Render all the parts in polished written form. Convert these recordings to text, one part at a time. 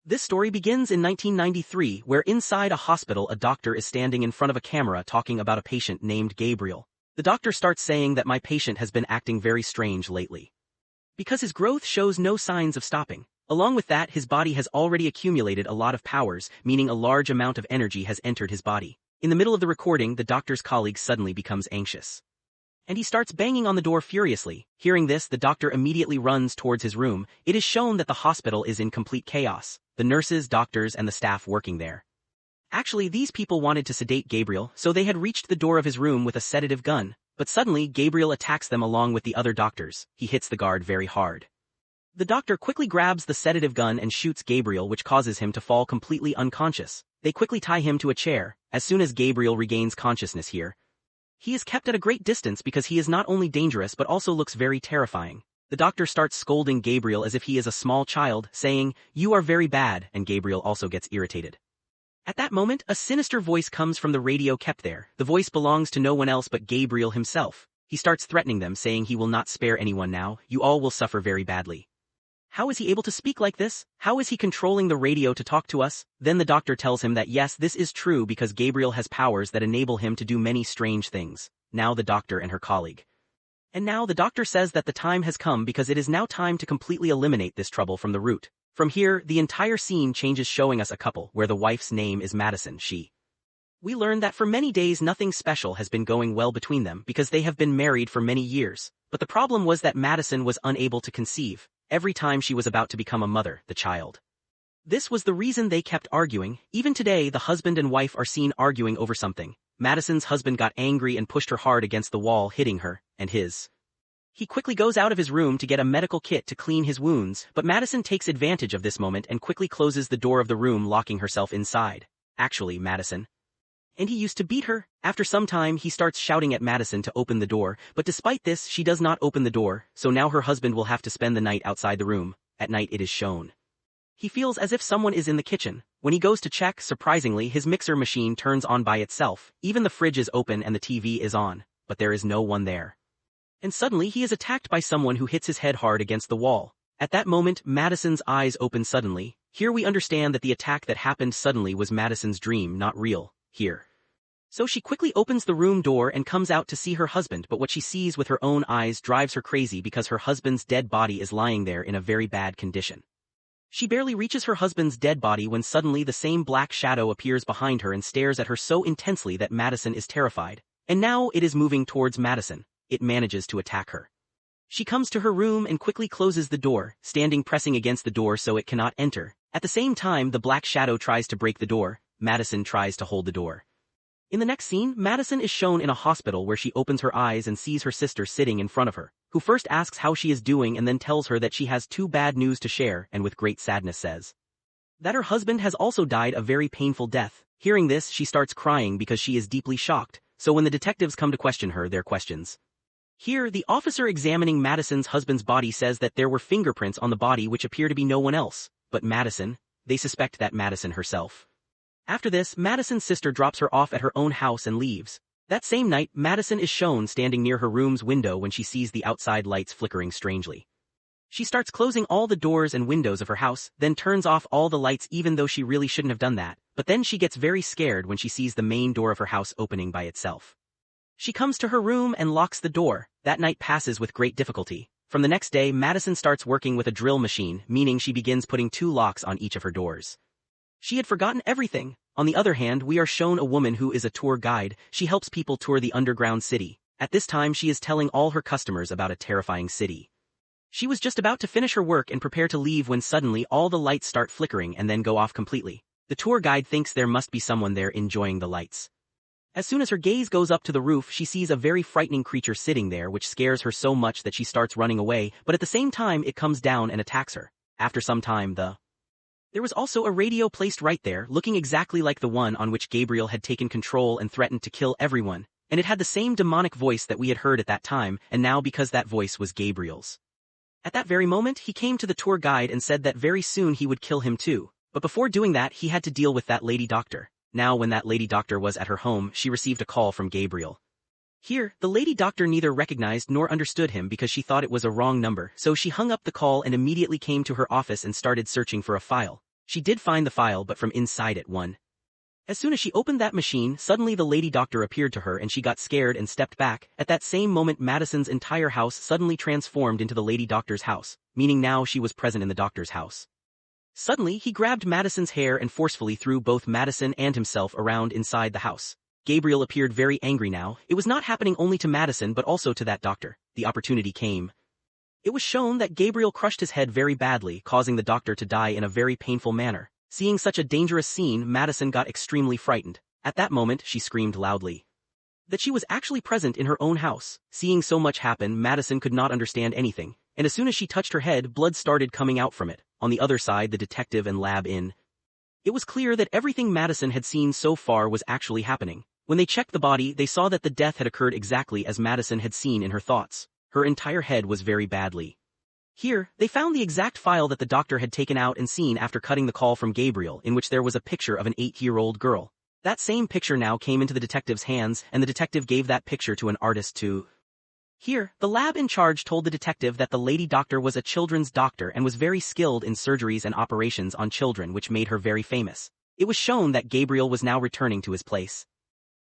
This story begins in 1993, where inside a hospital a doctor is standing in front of a camera talking about a patient named Gabriel. The doctor starts saying that my patient has been acting very strange lately, because his growth shows no signs of stopping. Along with that, his body has already accumulated a lot of powers, meaning a large amount of energy has entered his body. In the middle of the recording, the doctor's colleague suddenly becomes anxious, and he starts banging on the door furiously. Hearing this, the doctor immediately runs towards his room. It is shown that the hospital is in complete chaos. The nurses, doctors, and the staff working there. Actually, these people wanted to sedate Gabriel, so they had reached the door of his room with a sedative gun, but suddenly Gabriel attacks them along with the other doctors. He hits the guard very hard. The doctor quickly grabs the sedative gun and shoots Gabriel, which causes him to fall completely unconscious. They quickly tie him to a chair. As soon as Gabriel regains consciousness here, he is kept at a great distance because he is not only dangerous but also looks very terrifying. The doctor starts scolding Gabriel as if he is a small child, saying, "You are very bad," and Gabriel also gets irritated. At that moment, a sinister voice comes from the radio kept there. The voice belongs to no one else but Gabriel himself. He starts threatening them, saying he will not spare anyone now. You all will suffer very badly. How is he able to speak like this? How is he controlling the radio to talk to us? Then the doctor tells him that yes, this is true because Gabriel has powers that enable him to do many strange things. Now the doctor and her colleague. And now the doctor says that the time has come because it is now time to completely eliminate this trouble from the root. From here, the entire scene changes, showing us a couple where the wife's name is Madison. We learn that for many days nothing special has been going well between them because they have been married for many years. But the problem was that Madison was unable to conceive. Every time she was about to become a mother, the child. This was the reason they kept arguing. Even today, the husband and wife are seen arguing over something. Madison's husband got angry and pushed her hard against the wall, hitting her, and he quickly goes out of his room to get a medical kit to clean his wounds, but Madison takes advantage of this moment and quickly closes the door of the room, locking herself inside. Actually, Madison. And he used to beat her. After some time, he starts shouting at Madison to open the door, but despite this, she does not open the door, so now her husband will have to spend the night outside the room. At night it is shown. He feels as if someone is in the kitchen. When he goes to check, surprisingly, his mixer machine turns on by itself. Even the fridge is open and the TV is on, but there is no one there. And suddenly he is attacked by someone who hits his head hard against the wall. At that moment, Madison's eyes open suddenly. Here we understand that the attack that happened suddenly was Madison's dream, not real. Here. So she quickly opens the room door and comes out to see her husband, but what she sees with her own eyes drives her crazy because her husband's dead body is lying there in a very bad condition. She barely reaches her husband's dead body when suddenly the same black shadow appears behind her and stares at her so intensely that Madison is terrified. And now it is moving towards Madison. It manages to attack her. She comes to her room and quickly closes the door, standing pressing against the door so it cannot enter. At the same time, the black shadow tries to break the door. Madison tries to hold the door. In the next scene, Madison is shown in a hospital where she opens her eyes and sees her sister sitting in front of her, who first asks how she is doing and then tells her that she has two bad news to share, and with great sadness says that her husband has also died a very painful death. Hearing this, she starts crying because she is deeply shocked, so when the detectives come to question her, their questions. Here, the officer examining Madison's husband's body says that there were fingerprints on the body which appear to be no one else but Madison. They suspect that Madison herself. After this, Madison's sister drops her off at her own house and leaves. That same night, Madison is shown standing near her room's window when she sees the outside lights flickering strangely. She starts closing all the doors and windows of her house, then turns off all the lights even though she really shouldn't have done that, but then she gets very scared when she sees the main door of her house opening by itself. She comes to her room and locks the door. That night passes with great difficulty. From the next day, Madison starts working with a drill machine, meaning she begins putting 2 locks on each of her doors. She had forgotten everything. On the other hand, we are shown a woman who is a tour guide. She helps people tour the underground city. At this time, she is telling all her customers about a terrifying city. She was just about to finish her work and prepare to leave when suddenly all the lights start flickering and then go off completely. The tour guide thinks there must be someone there enjoying the lights. As soon as her gaze goes up to the roof, she sees a very frightening creature sitting there which scares her so much that she starts running away, but at the same time it comes down and attacks her. After some time, there was also a radio placed right there, looking exactly like the one on which Gabriel had taken control and threatened to kill everyone, and it had the same demonic voice that we had heard at that time, and now because that voice was Gabriel's. At that very moment, he came to the tour guide and said that very soon he would kill him too, but before doing that he had to deal with that lady doctor. Now when that lady doctor was at her home, she received a call from Gabriel. Here, the lady doctor neither recognized nor understood him because she thought it was a wrong number, so she hung up the call and immediately came to her office and started searching for a file. She did find the file but from inside it one. As soon as she opened that machine, suddenly the lady doctor appeared to her and she got scared and stepped back. At that same moment Madison's entire house suddenly transformed into the lady doctor's house, meaning now she was present in the doctor's house. Suddenly he grabbed Madison's hair and forcefully threw both Madison and himself around inside the house. Gabriel appeared very angry now. It was not happening only to Madison but also to that doctor. The opportunity came. It was shown that Gabriel crushed his head very badly, causing the doctor to die in a very painful manner. Seeing such a dangerous scene, Madison got extremely frightened. At that moment, she screamed loudly that she was actually present in her own house. Seeing so much happen, Madison could not understand anything, and as soon as she touched her head, blood started coming out from it. On the other side, the detective and lab in. It was clear that everything Madison had seen so far was actually happening. When they checked the body, they saw that the death had occurred exactly as Madison had seen in her thoughts. Her entire head was very badly. Here, they found the exact file that the doctor had taken out and seen after cutting the call from Gabriel, in which there was a picture of an 8-year-old girl. That same picture now came into the detective's hands, and the detective gave that picture to an artist to. Here, the lab in charge told the detective that the lady doctor was a children's doctor and was very skilled in surgeries and operations on children, which made her very famous. It was shown that Gabriel was now returning to his place.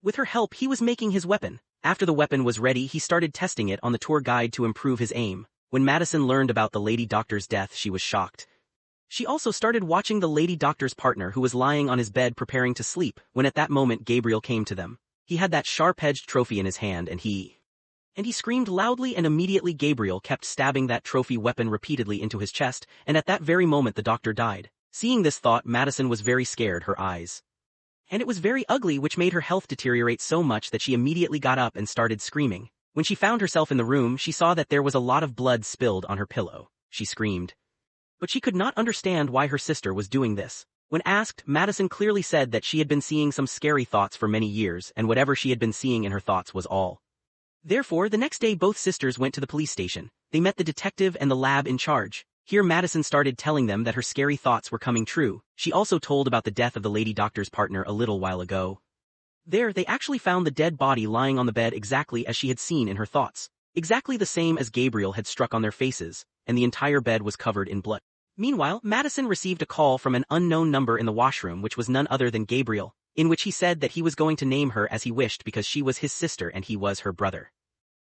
With her help, he was making his weapon. After the weapon was ready, he started testing it on the tour guide to improve his aim. When Madison learned about the lady doctor's death, she was shocked. She also started watching the lady doctor's partner who was lying on his bed preparing to sleep, when at that moment Gabriel came to them. He had that sharp-edged trophy in his hand and he screamed loudly, and immediately Gabriel kept stabbing that trophy weapon repeatedly into his chest, and at that very moment the doctor died. Seeing this thought, Madison was very scared, her eyes. And it was very ugly, which made her health deteriorate so much that she immediately got up and started screaming. When she found herself in the room, she saw that there was a lot of blood spilled on her pillow. She screamed. But she could not understand why her sister was doing this. When asked, Madison clearly said that she had been seeing some scary thoughts for many years, and whatever she had been seeing in her thoughts was all. Therefore, the next day both sisters went to the police station. They met the detective and the lab in charge. Here Madison started telling them that her scary thoughts were coming true. She also told about the death of the lady doctor's partner a little while ago. There, they actually found the dead body lying on the bed exactly as she had seen in her thoughts. Exactly the same as Gabriel had struck on their faces, and the entire bed was covered in blood. Meanwhile, Madison received a call from an unknown number in the washroom, which was none other than Gabriel, in which he said that he was going to name her as he wished because she was his sister and he was her brother.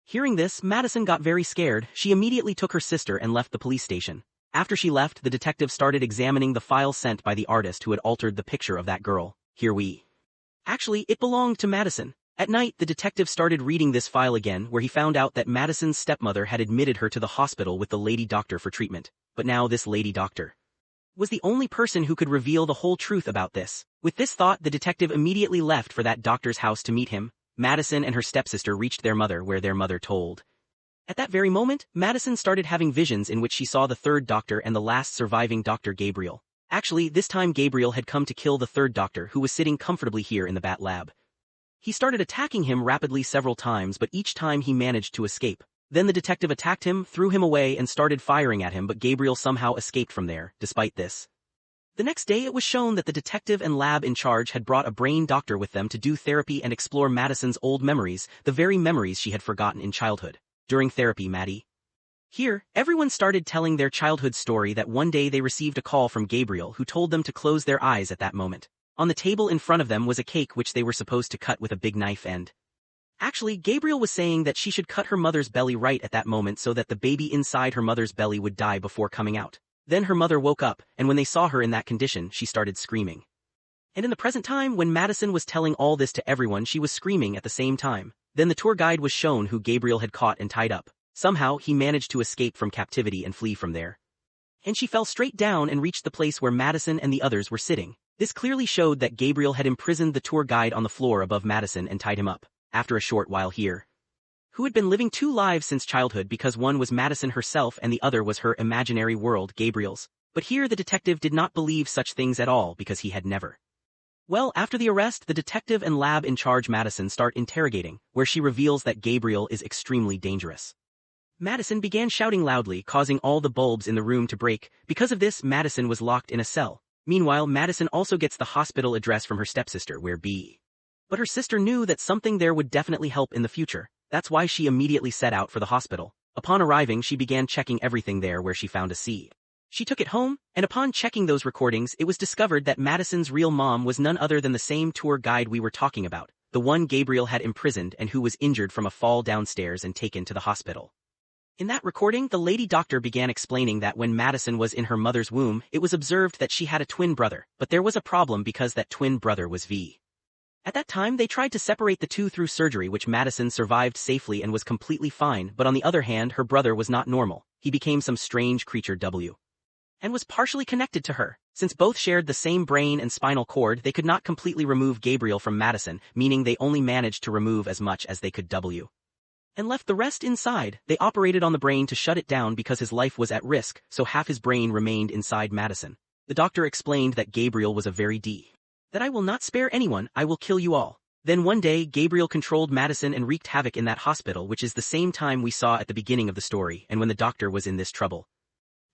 Hearing this, Madison got very scared. She immediately took her sister and left the police station. After she left, the detective started examining the file sent by the artist who had altered the picture of that girl. Actually, it belonged to Madison. At night, the detective started reading this file again, where he found out that Madison's stepmother had admitted her to the hospital with the lady doctor for treatment. But now this lady doctor was the only person who could reveal the whole truth about this. With this thought, the detective immediately left for that doctor's house to meet him. Madison and her stepsister reached their mother, where their mother told. At that very moment, Madison started having visions in which she saw the third doctor and the last surviving Dr. Gabriel. Actually, this time Gabriel had come to kill the third doctor, who was sitting comfortably here in the bat lab. He started attacking him rapidly several times, but each time he managed to escape. Then the detective attacked him, threw him away and started firing at him, but Gabriel somehow escaped from there. Despite this, the next day it was shown that the detective and lab in charge had brought a brain doctor with them to do therapy and explore Madison's old memories, the very memories she had forgotten in childhood. During therapy, Here, everyone started telling their childhood story that one day they received a call from Gabriel who told them to close their eyes at that moment. On the table in front of them was a cake which they were supposed to cut with a big knife and. Actually, Gabriel was saying that she should cut her mother's belly right at that moment so that the baby inside her mother's belly would die before coming out. Then her mother woke up, and when they saw her in that condition, she started screaming. And in the present time, when Madison was telling all this to everyone, she was screaming at the same time. Then the tour guide was shown who Gabriel had caught and tied up. Somehow, he managed to escape from captivity and flee from there. And she fell straight down and reached the place where Madison and the others were sitting. This clearly showed that Gabriel had imprisoned the tour guide on the floor above Madison and tied him up. After a short while here, who had been living two lives since childhood because one was Madison herself and the other was her imaginary world, Gabriel's. But here the detective did not believe such things at all because he had never. Well, after the arrest, the detective and lab in charge Madison start interrogating, where she reveals that Gabriel is extremely dangerous. Madison began shouting loudly, causing all the bulbs in the room to break. Because of this, Madison was locked in a cell. Meanwhile, Madison also gets the hospital address from her stepsister, where B. But her sister knew that something there would definitely help in the future. That's why she immediately set out for the hospital. Upon arriving, she began checking everything there, where she found a C. She took it home, and upon checking those recordings it was discovered that Madison's real mom was none other than the same tour guide we were talking about, the one Gabriel had imprisoned and who was injured from a fall downstairs and taken to the hospital. In that recording, the lady doctor began explaining that when Madison was in her mother's womb, it was observed that she had a twin brother, but there was a problem because that twin brother was V. At that time they tried to separate the two through surgery, which Madison survived safely and was completely fine, but on the other hand her brother was not normal. He became some strange creature W. And was partially connected to her. Since both shared the same brain and spinal cord, they could not completely remove Gabriel from Madison, meaning they only managed to remove as much as they could W. And left the rest inside. They operated on the brain to shut it down because his life was at risk, so half his brain remained inside Madison. The doctor explained that Gabriel was a very D. That I will not spare anyone, I will kill you all. Then one day Gabriel controlled Madison and wreaked havoc in that hospital, which is the same time we saw at the beginning of the story, and when the doctor was in this trouble.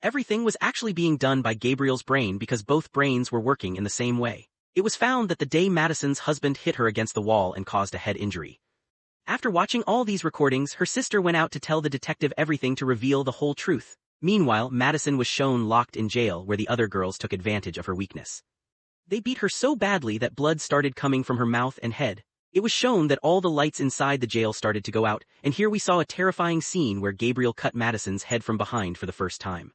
Everything was actually being done by Gabriel's brain because both brains were working in the same way. It was found that the day Madison's husband hit her against the wall and caused a head injury. After watching all these recordings, her sister went out to tell the detective everything to reveal the whole truth. Meanwhile, Madison was shown locked in jail where the other girls took advantage of her weakness. They beat her so badly that blood started coming from her mouth and head. It was shown that all the lights inside the jail started to go out, and here we saw a terrifying scene where Gabriel cut Madison's head from behind for the first time.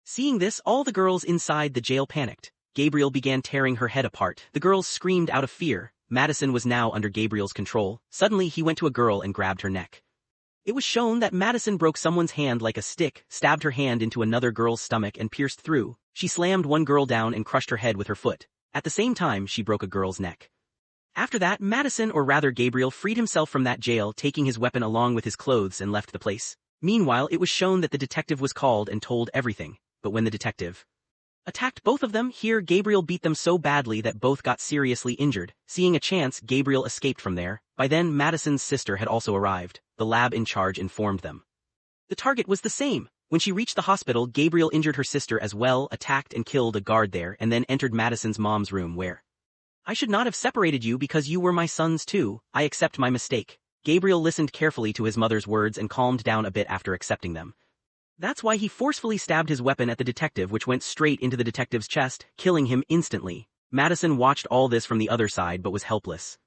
Seeing this, all the girls inside the jail panicked. Gabriel began tearing her head apart. The girls screamed out of fear. Madison was now under Gabriel's control. Suddenly he went to a girl and grabbed her neck. It was shown that Madison broke someone's hand like a stick, stabbed her hand into another girl's stomach and pierced through. She slammed one girl down and crushed her head with her foot. At the same time she broke a girl's neck. After that, Madison, or rather Gabriel, freed himself from that jail, taking his weapon along with his clothes, and left the place. Meanwhile, it was shown that the detective was called and told everything. But when the detective attacked both of them, here Gabriel beat them so badly that both got seriously injured. Seeing a chance, Gabriel escaped from there. By then Madison's sister had also arrived. The lab in charge informed them. The target was the same. When she reached the hospital, Gabriel injured her sister as well, attacked and killed a guard there, and then entered Madison's mom's room where, I should not have separated you because you were my sons too. I accept my mistake. Gabriel listened carefully to his mother's words and calmed down a bit after accepting them. That's why he forcefully stabbed his weapon at the detective, which went straight into the detective's chest, killing him instantly. Madison watched all this from the other side but was helpless.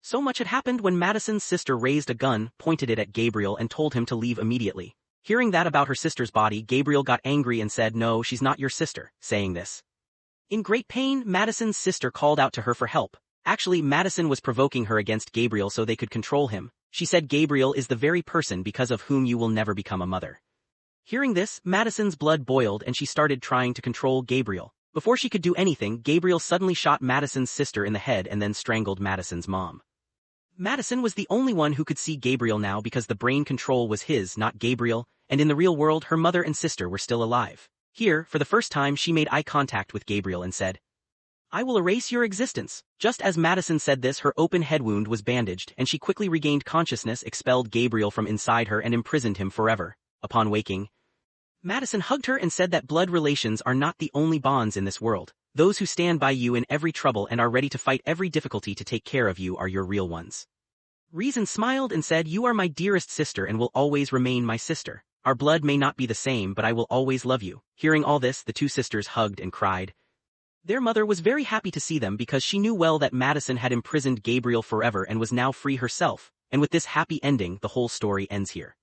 So much had happened when Madison's sister raised a gun, pointed it at Gabriel and told him to leave immediately. Hearing that about her sister's body, Gabriel got angry and said, "No, she's not your sister." Saying this, in great pain, Madison's sister called out to her for help. Actually, Madison was provoking her against Gabriel so they could control him. She said Gabriel is the very person because of whom you will never become a mother. Hearing this, Madison's blood boiled and she started trying to control Gabriel. Before she could do anything, Gabriel suddenly shot Madison's sister in the head and then strangled Madison's mom. Madison was the only one who could see Gabriel now because the brain control was his, not Gabriel, and in the real world her mother and sister were still alive. Here, for the first time, she made eye contact with Gabriel and said, "I will erase your existence." Just as Madison said this, her open head wound was bandaged and she quickly regained consciousness, expelled Gabriel from inside her and imprisoned him forever. Upon waking, Madison hugged her and said that blood relations are not the only bonds in this world. Those who stand by you in every trouble and are ready to fight every difficulty to take care of you are your real ones. Reason smiled and said, "You are my dearest sister and will always remain my sister. Our blood may not be the same, but I will always love you." Hearing all this, the two sisters hugged and cried. Their mother was very happy to see them because she knew well that Madison had imprisoned Gabriel forever and was now free herself. And with this happy ending, the whole story ends here.